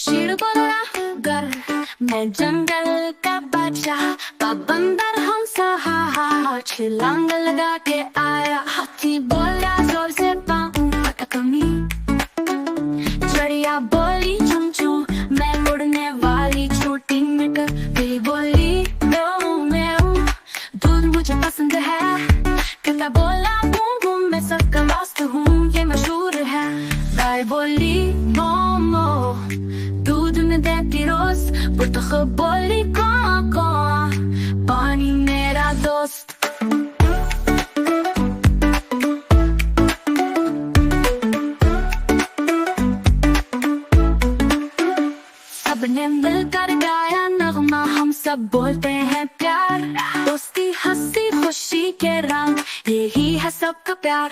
शेर बोला गर, मैं जंगल का बादशाह, बंदर हंसा हा हा हा, छलांग लगा के आया। हाथी बोला जोर से पाऊं पता कमी, चिड़िया बोली चुम चुम, मैं उड़ने वाली छोटी मिटर भी बोली म्याऊं म्याऊं, दूध मुझे पसंद है। गधा बोला बूम बूम, मैं सबका दोस्त हूँ, ये मशहूर है। गाय बोली मो मो, दूध में देती रोज। बतख बोली कौ कौ, पानी मेरा दोस्त। सबने मिलकर गाया नगमा, हम सब बोलते हैं प्यार। दोस्ती हंसी खुशी के रंग, यही है सबका प्यार।